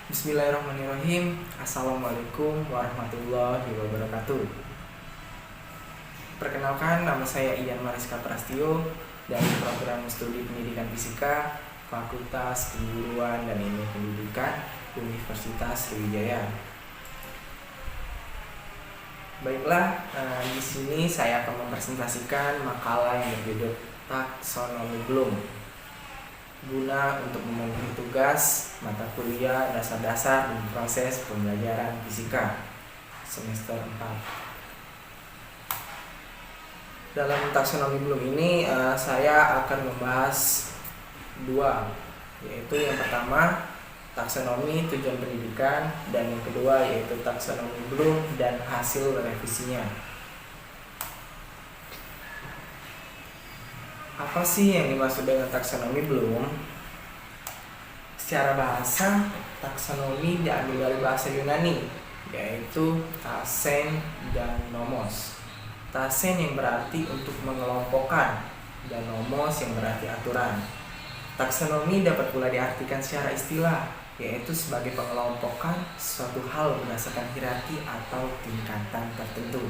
Bismillahirrahmanirrahim. Assalamualaikum warahmatullahi wabarakatuh. Perkenalkan, nama saya Ian Mariska Prastio dari program studi pendidikan fisika Fakultas Keguruan dan Ilmu Pendidikan Universitas Sriwijaya. Baiklah, di sini saya akan mempresentasikan makalah yang berjudul Taksonomi Bloom, guna untuk memenuhi tugas mata kuliah dasar-dasar dan proses pembelajaran fisika semester 4. Dalam taksonomi Bloom ini saya akan membahas dua, yaitu yang pertama taksonomi tujuan pendidikan dan yang kedua yaitu taksonomi Bloom dan hasil revisinya. Apa sih yang dimaksud dengan taksonomi Bloom? Secara bahasa, taksonomi diambil dari bahasa Yunani, yaitu tasen dan nomos. Tasen yang berarti untuk mengelompokkan, dan nomos yang berarti aturan. Taksonomi dapat pula diartikan secara istilah, yaitu sebagai pengelompokan suatu hal berdasarkan hierarki atau tingkatan tertentu.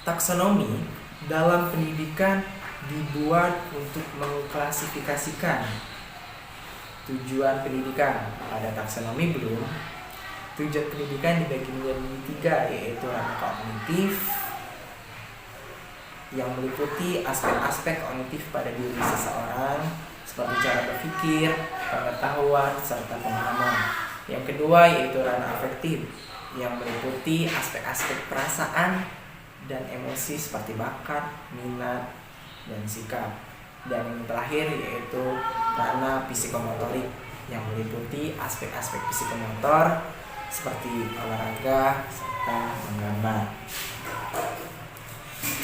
Taksonomi dalam pendidikan dibuat untuk mengklasifikasikan tujuan pendidikan. Pada taksonomi Bloom, tujuan pendidikan dibagi menjadi 3, yaitu ranah kognitif yang meliputi aspek-aspek kognitif pada diri seseorang seperti cara berpikir, pengetahuan, serta pemahaman. Yang kedua yaitu ranah afektif yang meliputi aspek-aspek perasaan dan emosi seperti bakat, minat, dan sikap. Dan yang terakhir yaitu ranah psikomotorik yang meliputi aspek-aspek psikomotor seperti olahraga serta menggambar.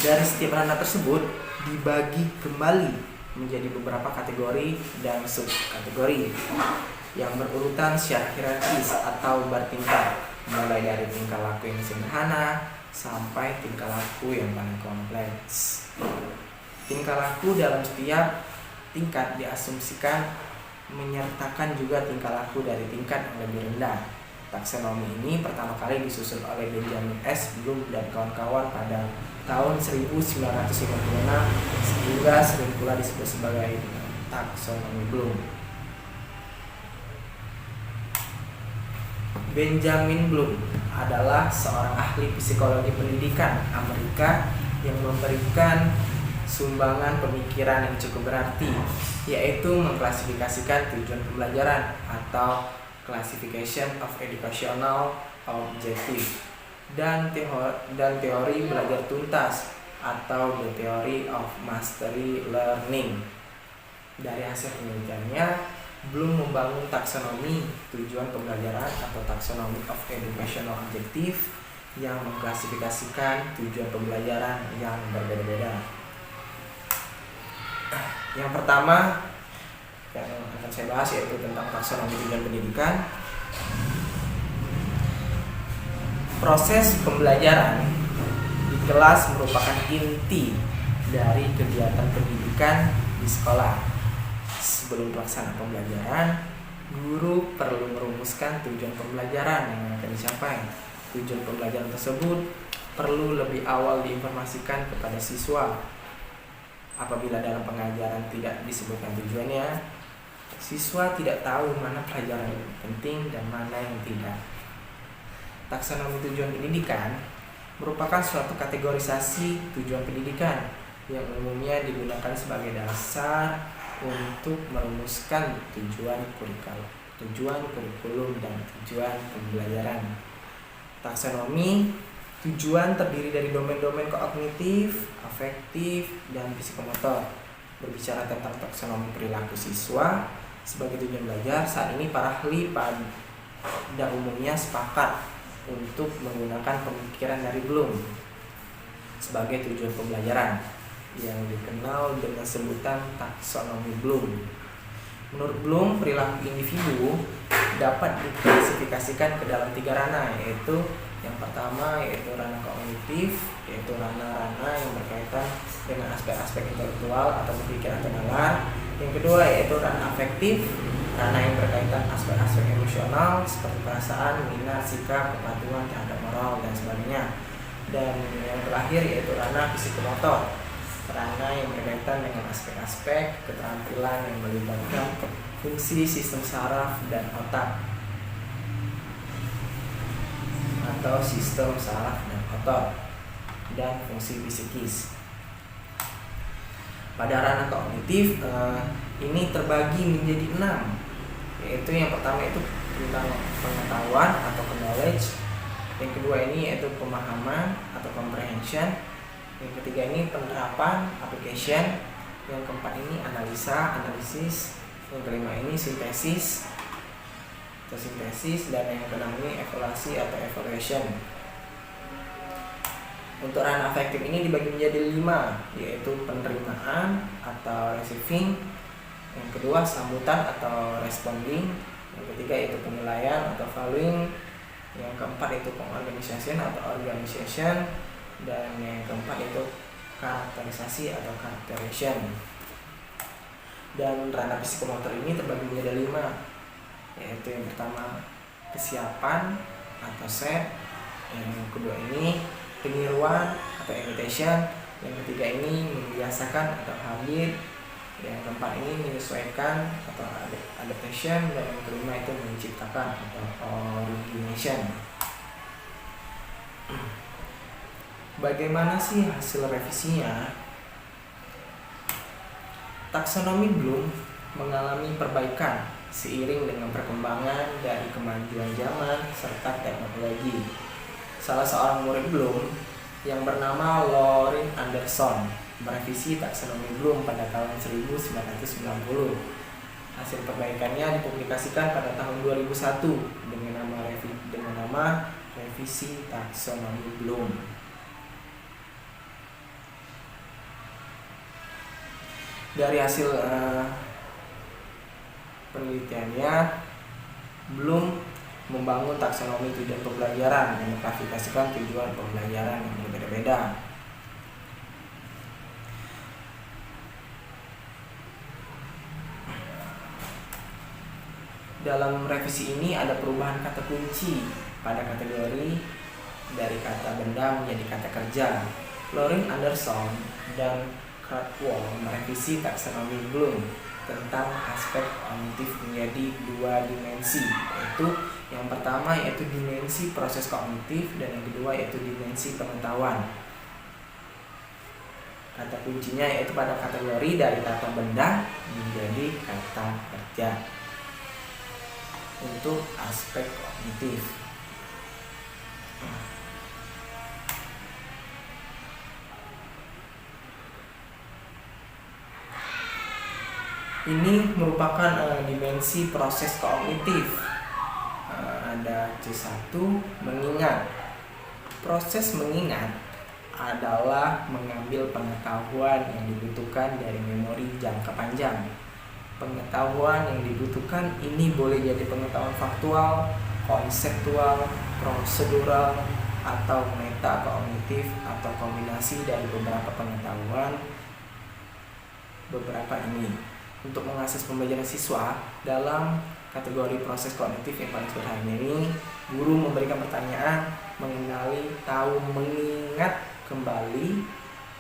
Dari setiap ranah tersebut dibagi kembali menjadi beberapa kategori dan subkategori yang berurutan secara hierarkis atau bertingkat, mulai dari tingkah laku yang sederhana sampai tingkah laku yang paling kompleks. Tingkah laku dalam setiap tingkat diasumsikan menyertakan juga tingkah laku dari tingkat yang lebih rendah. Taksonomi ini pertama kali disusun oleh Benjamin S. Bloom dan kawan-kawan pada tahun 1956 sehingga sering pula disebut sebagai taksonomi Bloom. Benjamin Bloom adalah seorang ahli psikologi pendidikan Amerika yang memberikan sumbangan pemikiran yang cukup berarti, yaitu mengklasifikasikan tujuan pembelajaran atau Classification of Educational Objective dan teori belajar tuntas atau The Theory of Mastery Learning. Dari hasil penelitiannya, Bloom membangun taksonomi tujuan pembelajaran atau Taxonomy of Educational Objective yang mengklasifikasikan tujuan pembelajaran yang berbeda-beda. Yang pertama yang akan saya bahas yaitu tentang taksonomi tujuan pendidikan. Proses pembelajaran di kelas merupakan inti dari kegiatan pendidikan di sekolah. Sebelum pelaksanaan pembelajaran, guru perlu merumuskan tujuan pembelajaran yang akan dicapai. Tujuan pembelajaran tersebut perlu lebih awal diinformasikan kepada siswa. Apabila dalam pengajaran tidak disebutkan tujuannya, siswa tidak tahu mana pelajaran yang penting dan mana yang tidak. Taksonomi tujuan pendidikan merupakan suatu kategorisasi tujuan pendidikan yang umumnya digunakan sebagai dasar untuk merumuskan tujuan kurikulum dan tujuan pembelajaran. Taksonomi tujuan terdiri dari domain-domain kognitif, afektif, dan psikomotor. Berbicara tentang taksonomi perilaku siswa sebagai tujuan belajar, saat ini para ahli pada umumnya sepakat untuk menggunakan pemikiran dari Bloom sebagai tujuan pembelajaran yang dikenal dengan sebutan taksonomi Bloom. Menurut Bloom, perilaku individu dapat diklasifikasikan ke dalam 3 ranah, yaitu yang pertama yaitu ranah kognitif, yaitu ranah-ranah yang berkaitan dengan aspek-aspek intelektual atau berpikir atau nalar. Yang kedua yaitu ranah afektif, ranah yang berkaitan aspek-aspek emosional seperti perasaan, minat, sikap, kepatuhan terhadap moral dan sebagainya. Dan yang terakhir yaitu ranah psikomotor, ranah yang berkaitan dengan aspek-aspek keterampilan yang melibatkan fungsi sistem saraf dan otak atau sistem saraf dan otot dan fungsi psikis. Pada ranah kognitif ini terbagi menjadi 6, yaitu yang pertama itu tentang pengetahuan atau knowledge, yang kedua ini yaitu pemahaman atau comprehension, yang ketiga ini penerapan application, yang keempat ini analisa analisis, yang kelima ini sintesis atau sintesis, dan yang keenam ini evaluasi atau evaluation. Untuk ranah afektif ini dibagi menjadi 5, yaitu penerimaan atau receiving, yang kedua sambutan atau responding, yang ketiga itu penilaian atau valuing, yang keempat itu pengorganisasian atau organization, dan yang keempat itu karakterisasi atau characterization. Dan ranah psikomotor ini terbagi menjadi 5, yaitu yang pertama kesiapan atau set, yang kedua ini peniruan atau imitation, yang ketiga ini membiasakan atau habit, yang keempat ini menyesuaikan atau adaptation, dan yang kelima itu menciptakan atau origination. Bagaimana sih hasil revisinya? Taksonomi Bloom mengalami perbaikan seiring dengan perkembangan dari kemajuan zaman serta teknologi. Salah seorang murid Bloom yang bernama Lorin Anderson merevisi taksonomi Bloom pada tahun 1990. Hasil perbaikannya dipublikasikan pada tahun 2001 dengan nama revisi taksonomi Bloom. Dari hasil penelitiannya, Bloom membangun taksonomi tujuan pembelajaran yang mengklasifikasikan tujuan pembelajaran yang berbeda-beda. Dalam revisi ini ada perubahan kata kunci pada kategori dari kata benda menjadi kata kerja. Lorin Anderson dan Krathwohl merevisi taksonomi Bloom tentang aspek kognitif menjadi 2 dimensi, yaitu yang pertama yaitu dimensi proses kognitif dan yang kedua yaitu dimensi pengetahuan. Kata kuncinya yaitu pada kategori dari kata benda menjadi kata kerja untuk aspek kognitif. Ini merupakan dimensi proses kognitif. Ada C1, mengingat. Proses mengingat adalah mengambil pengetahuan yang dibutuhkan dari memori jangka panjang. Pengetahuan yang dibutuhkan ini boleh jadi pengetahuan faktual, konseptual, prosedural, atau metakognitif, atau kombinasi dari beberapa pengetahuan beberapa ini. Untuk mengakses pembelajaran siswa dalam kategori proses kognitif yang paling sederhana ini, guru memberikan pertanyaan, mengenali, tahu, mengingat kembali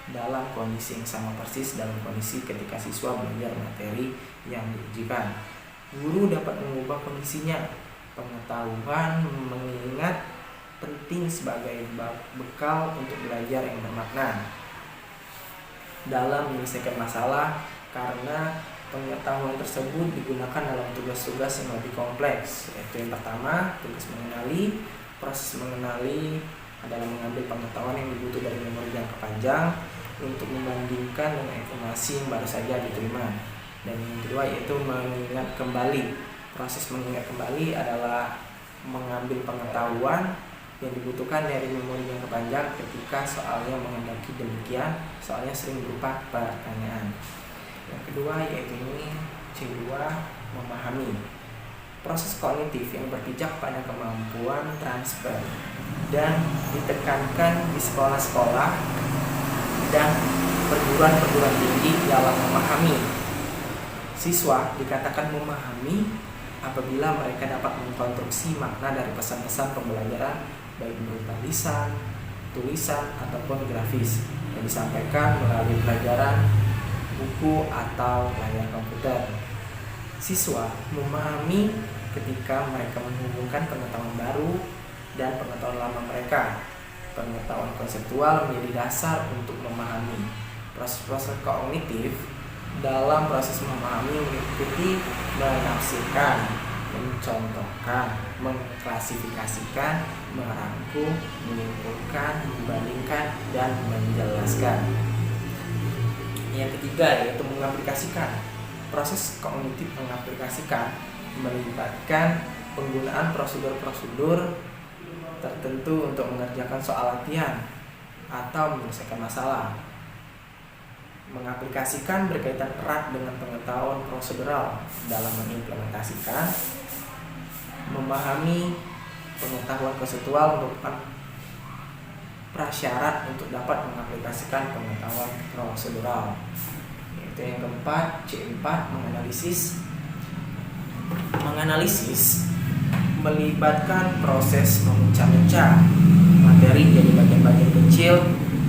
dalam kondisi yang sama persis dalam kondisi ketika siswa belajar materi yang diujikan. Guru dapat mengubah kondisinya. Pengetahuan mengingat penting sebagai bekal untuk belajar yang bermakna dalam menyelesaikan masalah, karena pengetahuan tersebut digunakan dalam tugas-tugas yang lebih kompleks, yaitu yang pertama tugas mengenali. Proses mengenali adalah mengambil pengetahuan yang dibutuhkan dari memori jangka panjang untuk membandingkan dengan informasi yang baru saja diterima. Dan yang kedua yaitu mengingat kembali. Proses mengingat kembali adalah mengambil pengetahuan yang dibutuhkan dari memori jangka panjang ketika soalnya menghendaki demikian. Soalnya sering berupa pertanyaan. Yang kedua yaitu ini C2, memahami. Proses kognitif yang berpijak pada kemampuan transfer dan ditekankan di sekolah-sekolah dan perguruan-perguruan tinggi dalam memahami Siswa dikatakan memahami apabila mereka dapat mengkonstruksi makna dari pesan-pesan pembelajaran baik berupa lisan, tulisan, ataupun grafis yang disampaikan melalui pelajaran buku atau layar komputer. Siswa memahami ketika mereka menghubungkan pengetahuan baru dan pengetahuan lama mereka. Pengetahuan konseptual menjadi dasar untuk memahami. Proses-proses kognitif dalam proses memahami meliputi menafsirkan, mencontohkan, mengklasifikasikan, merangkum, menyimpulkan, membandingkan, dan menjelaskan. Yang ketiga yaitu mengaplikasikan. Proses kognitif mengaplikasikan melibatkan penggunaan prosedur-prosedur tertentu untuk mengerjakan soal latihan atau menyelesaikan masalah. Mengaplikasikan berkaitan erat dengan pengetahuan prosedural dalam mengimplementasikan. Memahami pengetahuan konseptual merupakan prasyarat untuk dapat mengaplikasikan pengetahuan prosedural. Yaitu yang keempat, C4, menganalisis. Menganalisis melibatkan proses memecah-mecah materi jadi bagian-bagian kecil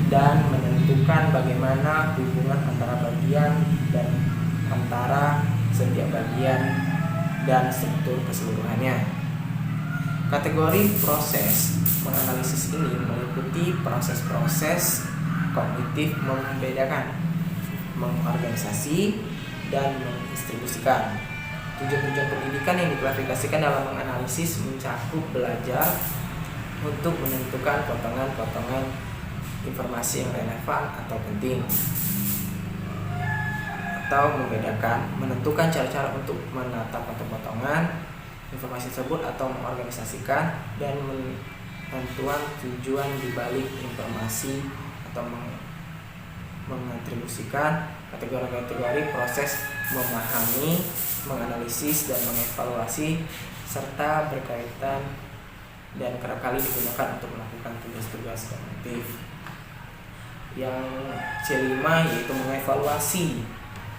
dan menentukan bagaimana hubungan antara bagian dan antara setiap bagian dan struktur keseluruhannya. Kategori proses menganalisis ini meliputi proses-proses kognitif membedakan, mengorganisasi, dan mendistribusikan. Tujuan-tujuan pendidikan yang diklasifikasikan dalam menganalisis mencakup belajar untuk menentukan potongan-potongan informasi yang relevan atau penting, atau membedakan, menentukan cara-cara untuk menata potongan informasi tersebut atau mengorganisasikan, dan penentuan tujuan dibalik informasi atau mengatribusikan. Kategori-kategori proses memahami, menganalisis, dan mengevaluasi serta berkaitan dan kerap kali digunakan untuk melakukan tugas-tugas kognitif. Yang C5 yaitu mengevaluasi.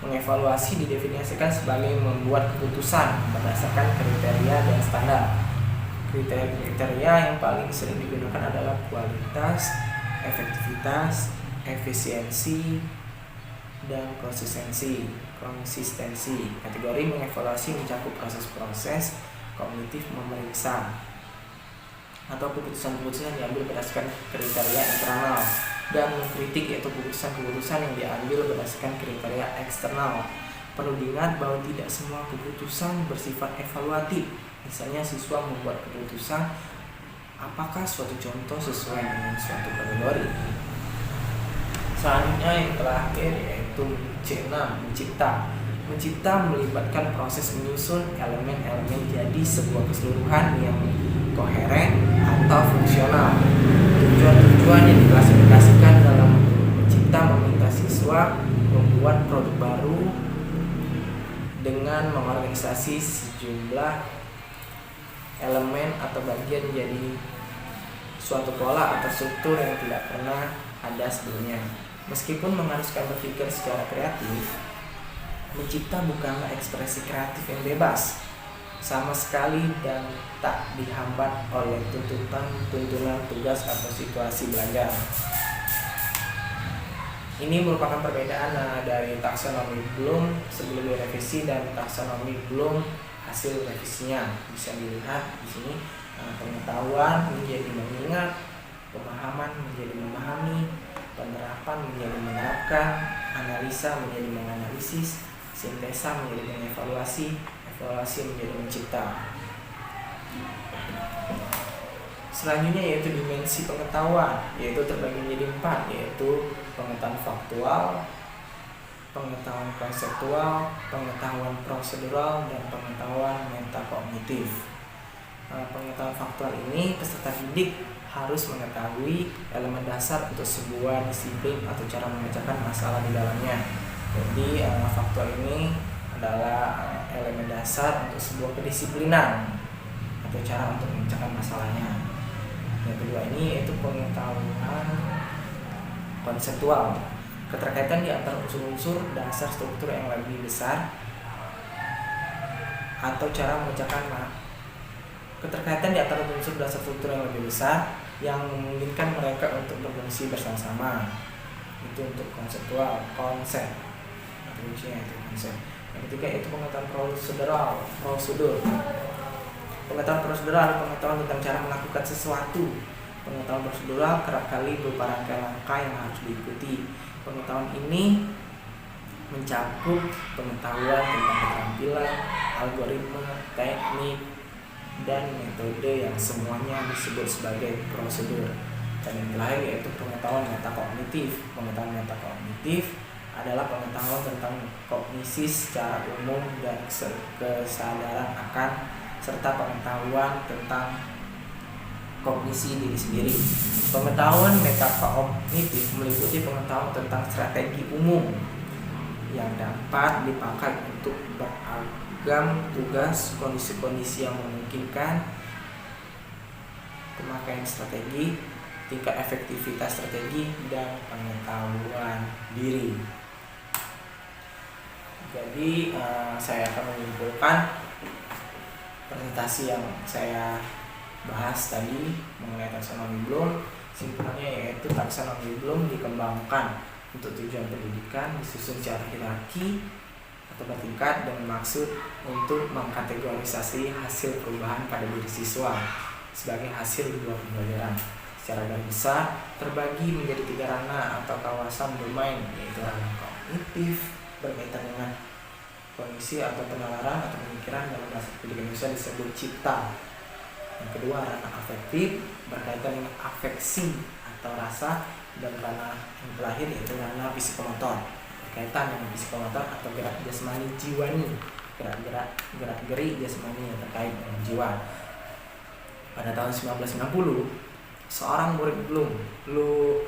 Mengevaluasi didefinisikan sebagai membuat keputusan berdasarkan kriteria dan standar. Kriteria yang paling sering digunakan adalah kualitas, efektivitas, efisiensi, dan konsistensi. Kategori mengevaluasi mencakup proses-proses kognitif memeriksa atau keputusan-keputusan yang diambil berdasarkan kriteria internal, dan mengkritik yaitu keputusan-keputusan yang diambil berdasarkan kriteria eksternal. Perlu diingat bahwa tidak semua keputusan bersifat evaluatif. Misalnya siswa membuat keputusan apakah suatu contoh sesuai dengan suatu kategori. Selanjutnya yang terakhir yaitu C6, mencipta. Mencipta melibatkan proses menyusun elemen-elemen jadi sebuah keseluruhan yang koheren atau fungsional. Tujuan-tujuan yang diklasifikasikan dalam mencipta meminta siswa membuat produk baru dengan mengorganisasi sejumlah elemen atau bagian menjadi suatu pola atau struktur yang tidak pernah ada sebelumnya. Meskipun mengharuskan berpikir secara kreatif, mencipta bukanlah ekspresi kreatif yang bebas sama sekali dan tak dihambat oleh tuntunan tugas atau situasi belajar. Ini merupakan perbedaan dari taksonomi Bloom sebelum direvisi dan taksonomi Bloom hasil revisinya. Bisa dilihat di sini, pengetahuan menjadi mengingat, pemahaman menjadi memahami, penerapan menjadi menerapkan, analisa menjadi menganalisis, sintesa menjadi mengevaluasi, evaluasi menjadi mencipta. Selanjutnya yaitu dimensi pengetahuan, yaitu terbagi menjadi 4, yaitu pengetahuan faktual, pengetahuan konseptual, pengetahuan prosedural, dan pengetahuan metakognitif. Pengetahuan faktual ini peserta didik harus mengetahui elemen dasar untuk sebuah disiplin atau cara memecahkan masalah di dalamnya. Jadi faktual ini adalah elemen dasar untuk sebuah kedisiplinan atau cara untuk memecahkan masalahnya. Yang kedua ini yaitu pengetahuan konseptual, keterkaitan di antara unsur-unsur dasar struktur yang lebih besar atau cara mengerjakan keterkaitan di antara unsur dasar struktur yang lebih besar yang memungkinkan mereka untuk berfungsi bersama-sama. Itu untuk konsep. Kuncinya itu konsep. Yang ketiga itu pengetahuan prosedur. Pengetahuan prosedural adalah pengetahuan tentang cara melakukan sesuatu. Pengetahuan prosedural kerap kali berupa rangkaian langkah yang harus diikuti. Pengetahuan ini mencakup pengetahuan tentang keterampilan, algoritma, teknik, dan metode yang semuanya disebut sebagai prosedur. Dan yang terakhir yaitu pengetahuan metakognitif. Pengetahuan metakognitif adalah pengetahuan tentang kognisi secara umum dan kesadaran akan serta pengetahuan tentang kognisi diri sendiri. Pengetahuan metakognitif meliputi pengetahuan tentang strategi umum yang dapat dipakai untuk beragam tugas, kondisi-kondisi yang memungkinkan pemakaian strategi, tingkat efektivitas strategi, dan pengetahuan diri. Jadi saya akan menyimpulkan presentasi yang saya bahas tadi mengenai taksonomi Bloom. Simpulannya yaitu taksonomi Bloom dikembangkan untuk tujuan pendidikan, disusun secara hierarki atau bertingkat dengan maksud untuk mengkategorisasi hasil perubahan pada diri siswa sebagai hasil di luar pembelajaran. Secara garis besar terbagi menjadi 3 ranah atau kawasan domain, yaitu ranah kognitif berkaitan dengan kondisi atau penalaran atau pemikiran, dalam bahasa pendidikan Indonesia disebut cipta. Yang kedua ranah afektif berkaitan dengan afeksi atau rasa, dan ranah yang terakhir yaitu ranah psikomotor berkaitan dengan psikomotor atau gerak jasmani jiwani, gerak-gerik jasmani yang terkait dengan jiwa. Pada tahun 1990, seorang murid Bloom,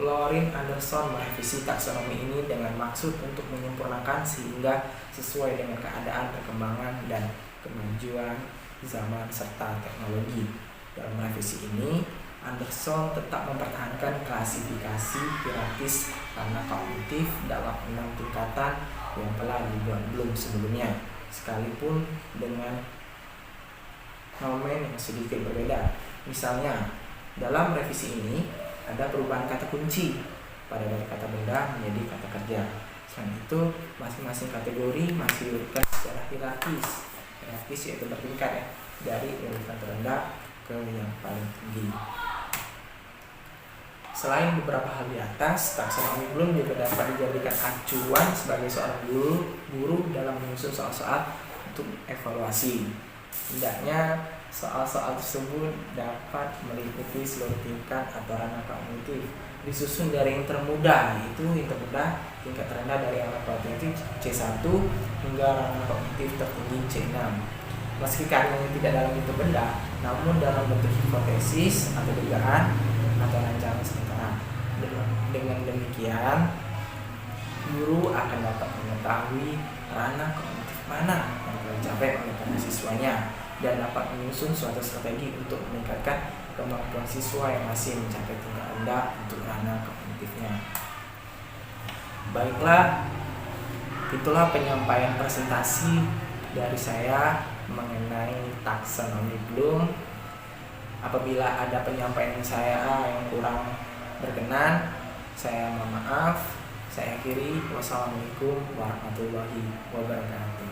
Lorin Anderson, merevisi taksonomi ini dengan maksud untuk menyempurnakan sehingga sesuai dengan keadaan, perkembangan, dan kemajuan zaman serta teknologi. Dalam revisi ini, Anderson tetap mempertahankan klasifikasi hierarkis ranah kognitif dalam 6 tingkatan yang telah dibuat Bloom sebelumnya, sekalipun dengan nomen yang sedikit berbeda. Misalnya, dalam revisi ini ada perubahan kata kunci pada dari kata benda menjadi kata kerja. Selain itu, masing-masing kategori masih diurutkan secara hierarkis. Hierarkis yaitu bertingkat ya, dari urutan terendah ke yang paling tinggi. Selain beberapa hal di atas, taksonomi Bloom juga dapat dijadikan acuan sebagai seorang guru dalam menyusun soal-soal untuk evaluasi. Hendaknya soal-soal tersebut dapat meliputi seluruh tingkat atau ranah kognitif, disusun dari yang termudah, yaitu yang termudah tingkat terendah dari ranah kognitif C1 hingga ranah kognitif tertinggi C6. Meski karyanya tidak dalam bentuk benda, namun dalam bentuk hipotesis atau dugaan atau rancangan sementara. Dengan demikian, guru akan dapat mengetahui ranah kognitif mana yang telah dicapai oleh para siswanya dan dapat menyusun suatu strategi untuk meningkatkan kemampuan siswa yang masih mencapai tingkat rendah untuk ranah kognitifnya. Baiklah, itulah penyampaian presentasi dari saya mengenai taksonomi Bloom. Apabila ada penyampaian saya yang kurang berkenan, saya mohon maaf. Saya akhiri. Wassalamualaikum warahmatullahi wabarakatuh.